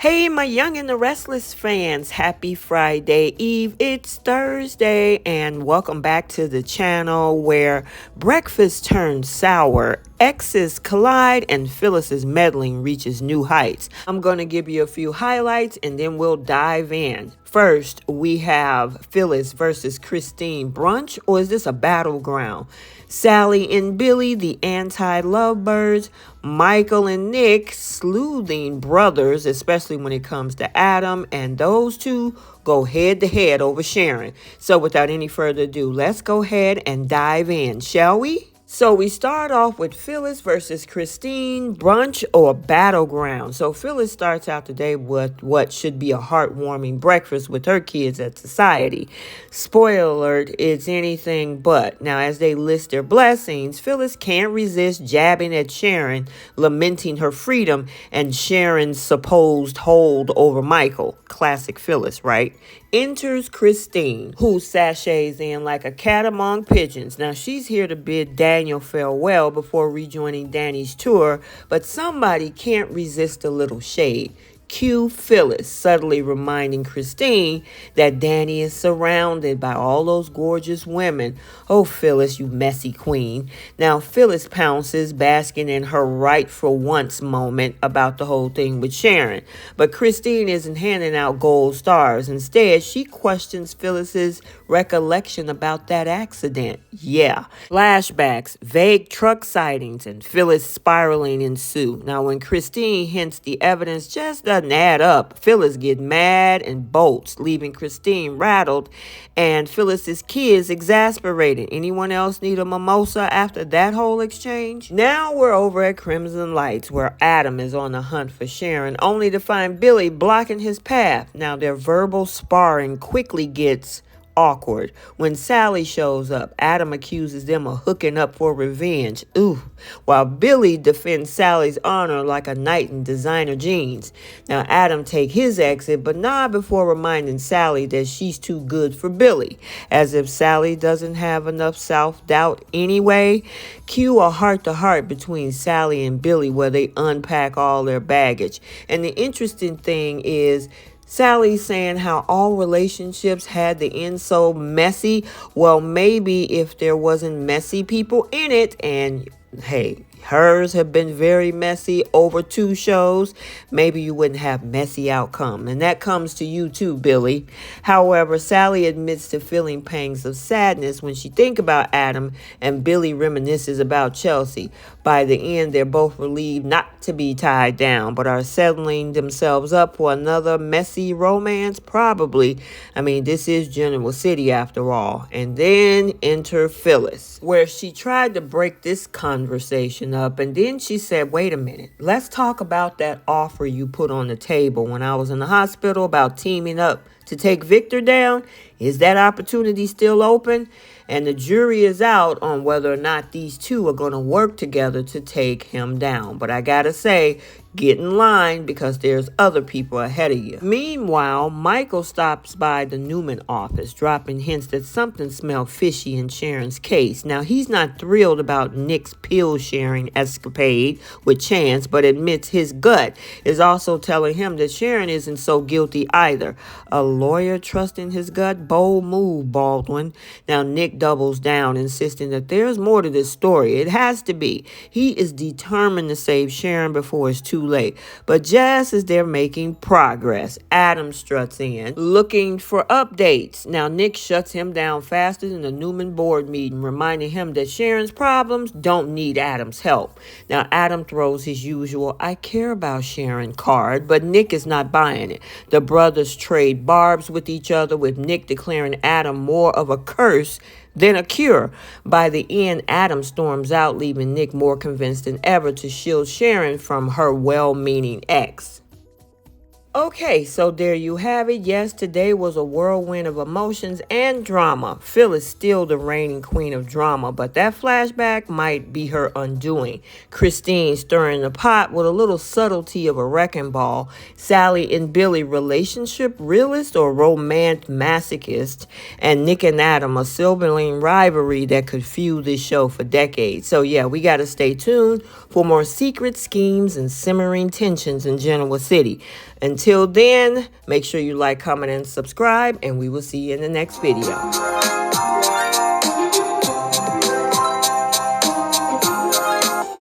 Hey, my Young and the Restless fans, happy Friday Eve. It's Thursday, and welcome back to the channel where breakfast turns sour, exes collide, and Phyllis's meddling reaches new heights. I'm going to give you a few highlights and then we'll dive in. First, we have Phyllis versus Christine brunch, or is this a battleground? Sally and Billy, the anti-lovebirds. Michael and Nick, sleuthing brothers, especially when it comes to Adam, and those two go head to head over Sharon. So without any further ado, let's go ahead and dive in, shall we? So we start off with Phyllis versus Christine, brunch or battleground. So Phyllis starts out the day with what should be a heartwarming breakfast with her kids at society. Spoiler alert, it's anything but. Now, as they list their blessings, Phyllis can't resist jabbing at Sharon, lamenting her freedom and Sharon's supposed hold over Michael. Classic Phyllis, right? Enters Christine, who sachets in like a cat among pigeons. Now, she's here to bid Daniel farewell before rejoining Danny's tour, but somebody can't resist a little shade. Cue Phyllis, subtly reminding Christine that Danny is surrounded by all those gorgeous women. Oh, Phyllis, you messy queen. Now, Phyllis pounces, basking in her right for once moment about the whole thing with Sharon. But Christine isn't handing out gold stars. Instead, she questions Phyllis's recollection about that accident. Yeah. Flashbacks, vague truck sightings, and Phyllis spiraling ensue. Now, when Christine hints the evidence just doesn't add up, Phyllis gets mad and bolts, leaving Christine rattled and Phyllis's kids exasperated. Anyone else need a mimosa after that whole exchange? Now we're over at Crimson Lights, where Adam is on the hunt for Sharon, only to find Billy blocking his path. Now their verbal sparring quickly gets awkward. When Sally shows up, Adam accuses them of hooking up for revenge. Ooh. While Billy defends Sally's honor like a knight in designer jeans. Now Adam take his exit, but not before reminding Sally that she's too good for Billy. As if Sally doesn't have enough self-doubt anyway. Cue a heart-to-heart between Sally and Billy where they unpack all their baggage. And the interesting thing is, Sally's saying how all relationships had to end so messy. Well, maybe if there wasn't messy people in it, and hey, hers have been very messy over 2 shows, maybe you wouldn't have messy outcome. And that comes to you too, Billy. However, Sally admits to feeling pangs of sadness when she thinks about Adam, and Billy reminisces about Chelsea. By the end, they're both relieved not to be tied down, but are settling themselves up for another messy romance, probably. I mean, this is Genoa City after all. And then enter Phyllis, where she tried to break this conversation up, and then she said, wait a minute, let's talk about that offer you put on the table when I was in the hospital about teaming up to take Victor down. Is that opportunity still open? And the jury is out on whether or not these two are going to work together to take him down. But I gotta say, get in line because there's other people ahead of you. Meanwhile, Michael stops by the Newman office, dropping hints that something smelled fishy in Sharon's case. Now, he's not thrilled about Nick's pill-sharing escapade with Chance, but admits his gut is also telling him that Sharon isn't so guilty either. A lawyer trusting his gut? Bold move, Baldwin. Now, Nick doubles down, insisting that there's more to this story. It has to be. He is determined to save Sharon before it's too late. But just as they're making progress, Adam struts in, looking for updates. Now, Nick shuts him down faster than the Newman board meeting, reminding him that Sharon's problems don't need Adam's help. Now, Adam throws his usual "I care about Sharon" card, but Nick is not buying it. The brothers trade barbs with each other, with Nick declaring Adam more of a curse than a cure. By the end, Adam storms out, leaving Nick more convinced than ever to shield Sharon from her well-meaning ex. Okay, so there you have it. Yes, today was a whirlwind of emotions and drama. Phyllis still the reigning queen of drama, but that flashback might be her undoing. Christine stirring the pot with a little subtlety of a wrecking ball. Sally and Billy, relationship realist or romance masochist. And Nick and Adam, a sibling rivalry that could fuel this show for decades. So yeah, we got to stay tuned for more secret schemes and simmering tensions in Genoa City. Until Until then, make sure you like, comment, and subscribe, and we will see you in the next video.